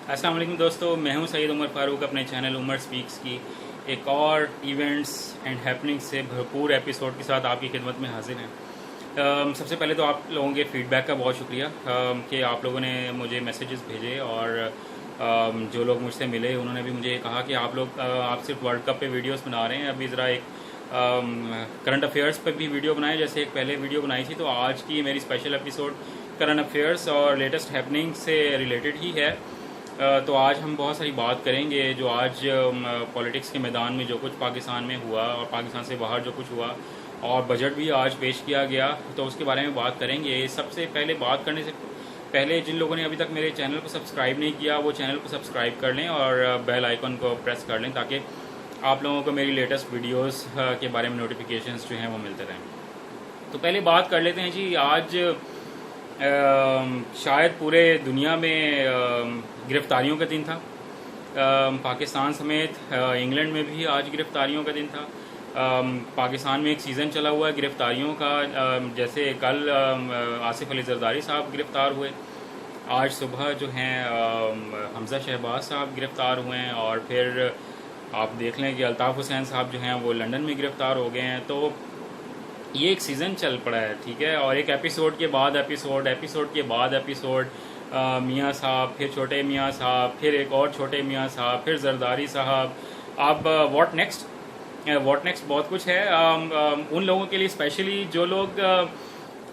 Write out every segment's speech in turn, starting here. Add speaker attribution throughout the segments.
Speaker 1: अस्सलाम वालेकुम दोस्तों, मैं हूं सैयद उमर फारूक। अपने चैनल उमर स्पीक्स की एक और इवेंट्स एंड हैपनिंग से भरपूर एपिसोड के साथ आपकी खिदमत में हाजिर हैं। सबसे पहले तो आप लोगों के फीडबैक का बहुत शुक्रिया कि आप लोगों ने मुझे मैसेजेस भेजे और जो लोग मुझसे मिले उन्होंने भी मुझे कहा कि आप सिर्फ वर्ल्ड कप पे वीडियोस बना रहे हैं, अभी ज़रा एक करंट अफेयर्स पे भी वीडियो बनाएं जैसे एक पहले वीडियो बनाई थी। तो आज की मेरी स्पेशल एपिसोड करंट अफेयर्स और लेटेस्ट हैपनिंग से रिलेटेड ही है। तो आज हम बहुत सारी बात करेंगे जो आज पॉलिटिक्स के मैदान में जो कुछ पाकिस्तान में हुआ और पाकिस्तान से बाहर जो कुछ हुआ, और बजट भी आज पेश किया गया, तो उसके बारे में बात करेंगे। सबसे पहले बात करने से पहले जिन लोगों ने अभी तक मेरे चैनल को सब्सक्राइब नहीं किया वो चैनल को सब्सक्राइब कर लें और बेल आइकन को प्रेस कर लें ताकि आप लोगों को मेरी लेटेस्ट वीडियोस के बारे में नोटिफिकेशंस जो हैं वो मिलते रहें। तो पहले बात कर लेते हैं जी। आज शायद पूरे दुनिया में गिरफ्तारियों का दिन था। पाकिस्तान समेत इंग्लैंड में भी आज गिरफ्तारियों का दिन था। पाकिस्तान में एक सीज़न चला हुआ है गिरफ्तारियों का। जैसे कल आसिफ अली जरदारी साहब गिरफ्तार हुए, आज सुबह जो हैं हमजा शहबाज साहब गिरफ्तार हुए हैं, और फिर आप देख लें कि अल्ताफ़ हुसैन साहब जो हैं वो लंदन में गिरफ्तार हो गए हैं। तो ये एक सीज़न चल पड़ा है, ठीक है। और एक एपिसोड के बाद एपिसोड के बाद एपिसोड, मियाँ साहब, फिर छोटे मियाँ साहब, फिर एक और छोटे मियाँ साहब, फिर जरदारी साहब। अब व्हाट नेक्स्ट बहुत कुछ है। उन लोगों के लिए स्पेशली जो लोग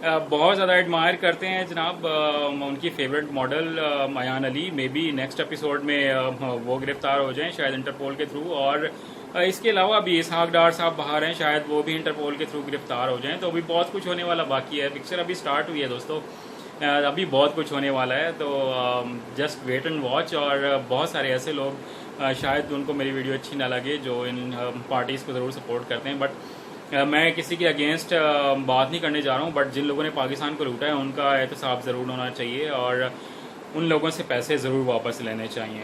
Speaker 1: बहुत ज़्यादा एडमायर करते हैं जनाब उनकी favourite model Ayyan Ali, maybe next episode में वो गिरफ्तार हो जाएं शायद इंटरपोल के थ्रू। और इसके अलावा भी इसहाक डार साहब बाहर हैं, शायद वो भी इंटरपोल के थ्रू गिरफ्तार हो जाएं। तो अभी बहुत कुछ होने वाला बाकी है। पिक्चर अभी स्टार्ट हुई है दोस्तों, अभी बहुत कुछ होने वाला है। तो जस्ट वेट एंड वॉच। और बहुत सारे ऐसे लोग शायद उनको मेरी वीडियो अच्छी ना लगे जो इन पार्टीज़ को ज़रूर सपोर्ट करते हैं, बट मैं किसी के अगेंस्ट बात नहीं करने जा रहा हूँ। बट जिन लोगों ने पाकिस्तान को लूटा है उनका एहतसाब ज़रूर होना चाहिए और उन लोगों से पैसे ज़रूर वापस लेने चाहिए।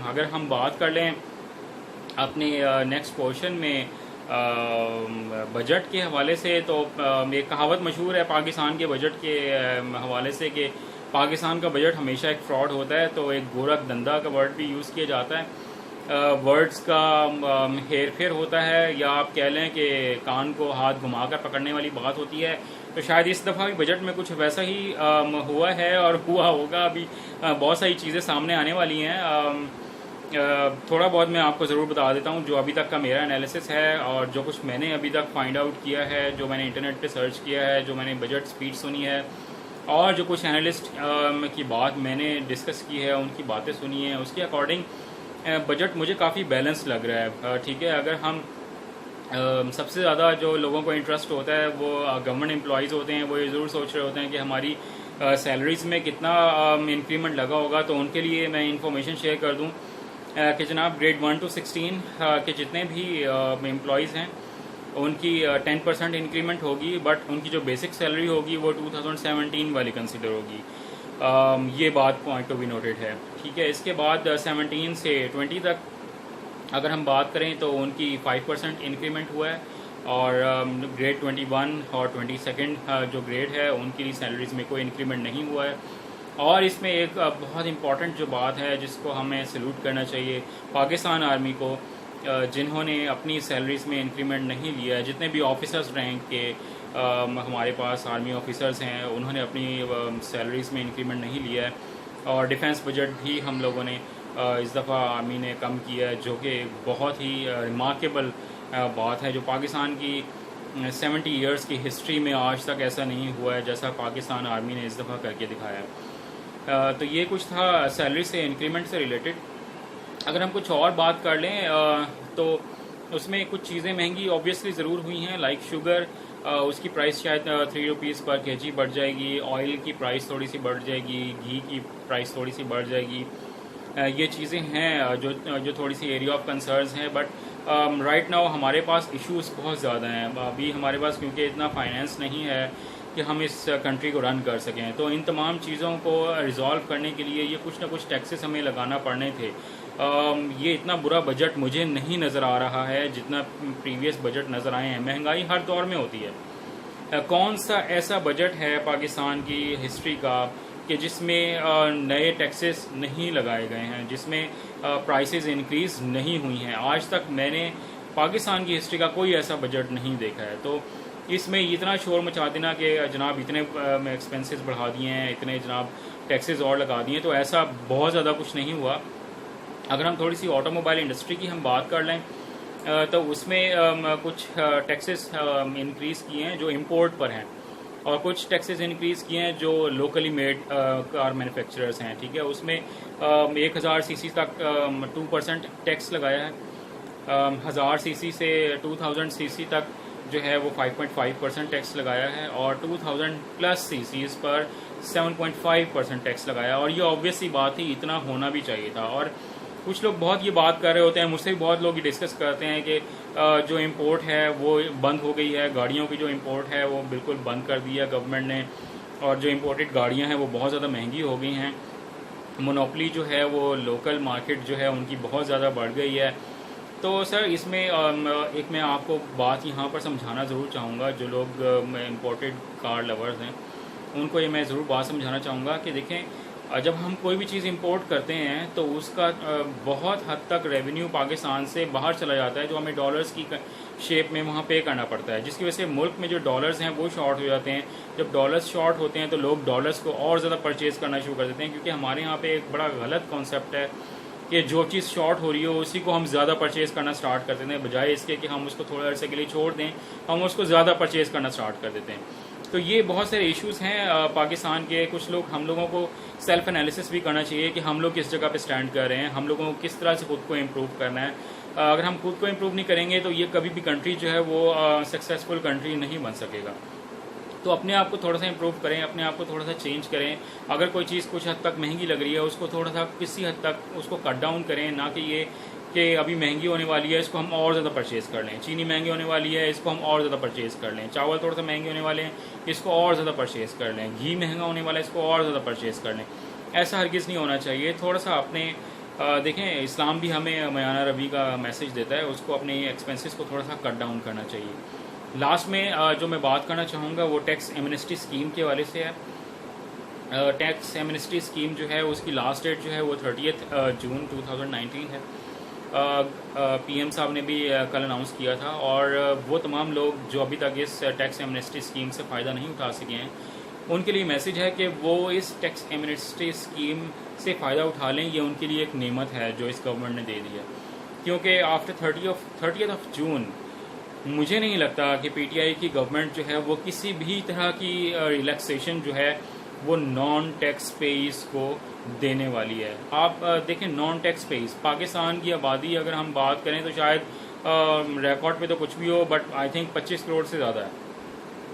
Speaker 1: अगर हम बात कर लें अपने नेक्स्ट पोर्शन में बजट के हवाले से, तो एक कहावत मशहूर है पाकिस्तान के बजट के हवाले से कि पाकिस्तान का बजट हमेशा एक फ्रॉड होता है। तो एक गोरख धंधा का वर्ड भी यूज़ किया जाता है। वर्ड्स का हेर फेर होता है, या आप कह लें कि कान को हाथ घुमाकर पकड़ने वाली बात होती है। तो शायद इस दफ़ा भी बजट में कुछ वैसा ही हुआ है और हुआ होगा। अभी बहुत सारी चीज़ें सामने आने वाली हैं। थोड़ा बहुत मैं आपको ज़रूर बता देता हूँ जो अभी तक का मेरा एनालिसिस है और जो कुछ मैंने अभी तक फाइंड आउट किया है, जो मैंने इंटरनेट पे सर्च किया है, जो मैंने बजट स्पीच सुनी है, और जो कुछ एनालिस्ट की बात मैंने डिस्कस की है, उनकी बातें सुनी है, उसके अकॉर्डिंग बजट मुझे काफ़ी बैलेंस लग रहा है, ठीक है। अगर हम सबसे ज़्यादा जो लोगों को इंटरेस्ट होता है वो गवर्नमेंट एम्प्लॉइज़ होते हैं, वो ये ज़रूर सोच रहे होते हैं कि हमारी सैलरीज़ में कितना इंक्रीमेंट लगा होगा। तो उनके लिए मैं इंफॉर्मेशन शेयर कर दूँ कि जनाब ग्रेड 1 to 16 के जितने भी एम्प्लॉइज़ हैं उनकी 10% इंक्रीमेंट होगी, बट उनकी जो बेसिक सैलरी होगी वो 2017 वाली कंसिडर होगी। ये बात पॉइंट टू बी नोटेड है, ठीक है। इसके बाद 17 से 20 तक अगर हम बात करें तो उनकी 5% इंक्रीमेंट हुआ है, और ग्रेड 21 और 22 जो ग्रेड है उनकी सैलरीज़ में कोई इंक्रीमेंट नहीं हुआ है। और इसमें एक बहुत इम्पॉर्टेंट जो बात है जिसको हमें सल्यूट करना चाहिए पाकिस्तान आर्मी को, जिन्होंने अपनी सैलरीज़ में इंक्रीमेंट नहीं लिया है। जितने भी ऑफिसर्स रैंक के हमारे पास आर्मी ऑफिसर्स हैं उन्होंने अपनी सैलरीज़ में इंक्रीमेंट नहीं लिया है। और डिफेंस बजट भी हम लोगों ने इस दफ़ा आर्मी ने कम किया है, जो कि बहुत ही रिमार्केबल बात है। जो पाकिस्तान की 70 ईयर्स की हिस्ट्री में आज तक ऐसा नहीं हुआ है जैसा पाकिस्तान आर्मी ने इस दफ़ा करके दिखाया है। तो ये कुछ था सैलरी से इंक्रीमेंट से रिलेटेड। अगर हम कुछ और बात कर लें तो उसमें कुछ चीज़ें महंगी ऑब्वियसली ज़रूर हुई हैं, लाइक शुगर, उसकी प्राइस शायद 3 रुपीज़ पर केजी बढ़ जाएगी। ऑयल की प्राइस थोड़ी सी बढ़ जाएगी, घी की प्राइस थोड़ी सी बढ़ जाएगी। ये चीज़ें हैं जो थोड़ी सी एरिया ऑफ कंसर्न्स हैं। बट राइट नाउ हमारे पास इश्यूज़ बहुत ज़्यादा हैं अभी हमारे पास, क्योंकि इतना फाइनेंस नहीं है कि हम इस कंट्री को रन कर सकें। तो इन तमाम चीज़ों को रिजॉल्व करने के लिए ये कुछ ना कुछ टैक्सेस हमें लगाना पड़ने थे। ये इतना बुरा बजट मुझे नहीं नज़र आ रहा है जितना प्रीवियस बजट नज़र आए हैं। महंगाई हर दौर में होती है। कौन सा ऐसा बजट है पाकिस्तान की हिस्ट्री का کہ جس میں نئے ٹیکسز نہیں لگائے گئے ہیں، جس میں پرائسز انکریز نہیں ہوئی ہیں. آج تک میں نے پاکستان کی ہسٹری کا کوئی ایسا بجٹ نہیں دیکھا ہے. تو اس میں اتنا شور مچا دینا کہ جناب اتنے ایکسپینسز بڑھا دیے ہیں، اتنے جناب ٹیکسز اور لگا دیے، تو ایسا بہت زیادہ کچھ نہیں ہوا. اگر ہم تھوڑی سی آٹو موبائل انڈسٹری کی ہم بات کر لیں تو اس میں کچھ ٹیکسز انکریز کیے ہیں جو امپورٹ پر ہیں، اور کچھ ٹیکسز انکریز کیے ہیں جو لوکلی میڈ کار مینوفیکچررز ہیں. ٹھیک ہے، اس میں 1000 سی سی تک 2% ٹیکس لگایا ہے. 1000 سی سی سے 2000 سی سی تک جو ہے وہ 5.5% ٹیکس لگایا ہے، اور 2000 پلس سی سیز پر 7.5% ٹیکس لگایا. اور یہ آبویس سی بات تھی، اتنا ہونا بھی چاہیے تھا. اور کچھ لوگ بہت یہ بات کر رہے ہوتے ہیں، مجھ سے بھی بہت لوگ یہ ڈسکس کرتے ہیں کہ جو امپورٹ ہے وہ بند ہو گئی ہے، گاڑیوں کی جو امپورٹ ہے وہ بالکل بند کر دی ہے گورنمنٹ نے، اور جو امپورٹڈ گاڑیاں ہیں وہ بہت زیادہ مہنگی ہو گئی ہیں. مونوپلی جو ہے وہ لوکل مارکیٹ جو ہے ان کی بہت زیادہ بڑھ گئی ہے. تو سر اس میں ایک میں آپ کو بات یہاں پر سمجھانا ضرور چاہوں گا، جو لوگ امپورٹڈ کار لورز ہیں ان کو یہ میں ضرور بات سمجھانا چاہوں گا کہ دیکھیں، جب ہم کوئی بھی چیز امپورٹ کرتے ہیں تو اس کا بہت حد تک ریونیو پاکستان سے باہر چلا جاتا ہے، جو ہمیں ڈالرز کی شیپ میں وہاں پے کرنا پڑتا ہے، جس کی وجہ سے ملک میں جو ڈالرز ہیں وہ شارٹ ہو جاتے ہیں. جب ڈالرز شارٹ ہوتے ہیں تو لوگ ڈالرز کو اور زیادہ پرچیز کرنا شروع کر دیتے ہیں، کیونکہ ہمارے یہاں پہ ایک بڑا غلط کانسیپٹ ہے کہ جو چیز شارٹ ہو رہی ہو اسی کو ہم زیادہ پرچیز کرنا سٹارٹ کر دیتے ہیں، بجائے اس کے کہ ہم اس کو تھوڑے عرصے کے لیے چھوڑ دیں، ہم اس کو زیادہ پرچیز کرنا سٹارٹ کر دیتے ہیں. تو یہ بہت سارے ایشوز ہیں پاکستان کے. کچھ لوگ، ہم لوگوں کو سیلف انالیسس بھی کرنا چاہیے کہ ہم لوگ کس جگہ پہ سٹینڈ کر رہے ہیں، ہم لوگوں کو کس طرح سے خود کو امپروو کرنا ہے. اگر ہم خود کو امپروو نہیں کریں گے تو یہ کبھی بھی کنٹری جو ہے وہ سکسیزفل کنٹری نہیں بن سکے گا. تو اپنے آپ کو تھوڑا سا امپروو کریں، اپنے آپ کو تھوڑا سا چینج کریں. اگر کوئی چیز کچھ حد تک مہنگی لگ رہی ہے اس کو تھوڑا سا کسی حد تک اس کو کٹ ڈاؤن کریں، نہ کہ یہ کہ ابھی مہنگی ہونے والی ہے اس کو ہم اور زیادہ پرچیز کر لیں، چینی مہنگی ہونے والی ہے اس کو ہم اور زیادہ پرچیز کر لیں، چاول تھوڑا سا مہنگے ہونے والے ہیں اس کو اور زیادہ پرچیز کر لیں، گھی مہنگا ہونے والا ہے اس کو اور زیادہ پرچیز کر لیں. ایسا ہرگز نہیں ہونا چاہیے. تھوڑا سا اپنے دیکھیں، اسلام بھی ہمیں میانہ روی کا میسج دیتا ہے، اس کو اپنے ایکسپینسز کو تھوڑا سا کٹ ڈاؤن کرنا چاہیے. لاسٹ میں جو میں بات کرنا چاہوں گا وہ ٹیکس ایمنسٹی اسکیم کے حوالے سے ہے. ٹیکس ایمنسٹی اسکیم جو ہے اس کی لاسٹ ڈیٹ جو ہے وہ 30 جون 2019 ہے. پی ایم صاحب نے بھی کل اناؤنس کیا تھا، اور وہ تمام لوگ جو ابھی تک اس ٹیکس ایمنسٹی اسکیم سے فائدہ نہیں اٹھا سکے ہیں ان کے لیے میسج ہے کہ وہ اس ٹیکس ایمنسٹی اسکیم سے فائدہ اٹھا لیں. یہ ان کے لیے ایک نعمت ہے جو اس گورنمنٹ نے دے دی ہے، کیونکہ آفٹر 30 جون مجھے نہیں لگتا کہ پی ٹی آئی کی گورنمنٹ جو ہے وہ کسی بھی طرح کی ریلیکسیشن جو ہے وہ نان ٹیکس پیئز کو دینے والی ہے. آپ دیکھیں، نان ٹیکس پیئز پاکستان کی آبادی اگر ہم بات کریں تو شاید ریکارڈ پہ تو کچھ بھی ہو، بٹ آئی تھنک 25 کروڑ سے زیادہ ہے.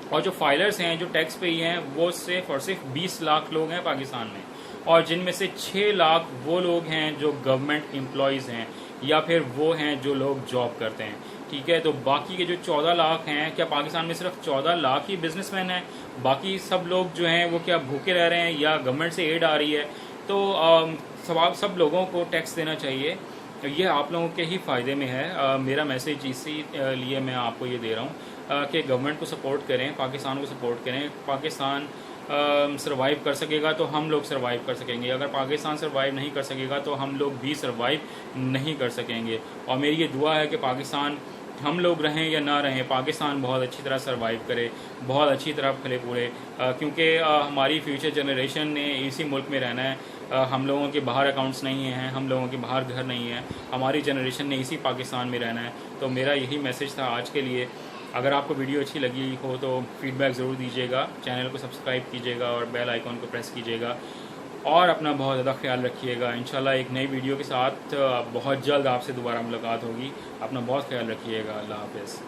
Speaker 1: اور جو فائلرز ہیں، جو ٹیکس پیئی ہیں، وہ صرف اور صرف 20 لاکھ لوگ ہیں پاکستان میں، اور جن میں سے 6 لاکھ وہ لوگ ہیں جو گورنمنٹ امپلائیز ہیں یا پھر وہ ہیں جو لوگ جاب کرتے ہیں. ٹھیک ہے، تو باقی کے جو 14 لاکھ ہیں، کیا پاکستان میں صرف 14 لاکھ ہی بزنس مین ہیں؟ باقی سب لوگ جو ہیں وہ کیا بھوکے رہ رہے ہیں یا گورنمنٹ سے ایڈ آ رہی ہے؟ تو سب لوگوں کو ٹیکس دینا چاہیے. یہ آپ لوگوں کے ہی فائدے میں ہے. میرا میسج اسی لیے میں آپ کو یہ دے رہا ہوں کہ گورنمنٹ کو سپورٹ کریں، پاکستان کو سپورٹ کریں. پاکستان سروائیو کر سکے گا تو ہم لوگ سروائیو کر سکیں گے، اگر پاکستان سروائیو نہیں کر سکے گا تو ہم لوگ بھی سروائیو نہیں کر سکیں گے. اور میری یہ دعا ہے کہ پاکستان، ہم لوگ رہیں یا نہ رہیں، پاکستان بہت اچھی طرح سروائیو کرے، بہت اچھی طرح پھلے پھولے، کیونکہ ہماری فیوچر جنریشن نے اسی ملک میں رہنا ہے. ہم لوگوں کے باہر اکاؤنٹس نہیں ہیں، ہم لوگوں کے باہر گھر نہیں ہیں، ہماری جنریشن نے اسی پاکستان میں رہنا ہے. تو میرا یہی میسج تھا آج کے لیے. اگر آپ کو ویڈیو اچھی لگی ہو تو فیڈ بیک ضرور دیجیے گا، چینل کو سبسکرائب کیجیے گا اور بیل آئیکن کو پریس کیجیے گا، اور اپنا بہت زیادہ خیال رکھیے گا. انشاءاللہ ایک نئی ویڈیو کے ساتھ بہت جلد آپ سے دوبارہ ملاقات ہوگی. اپنا بہت خیال رکھیے گا. اللہ حافظ.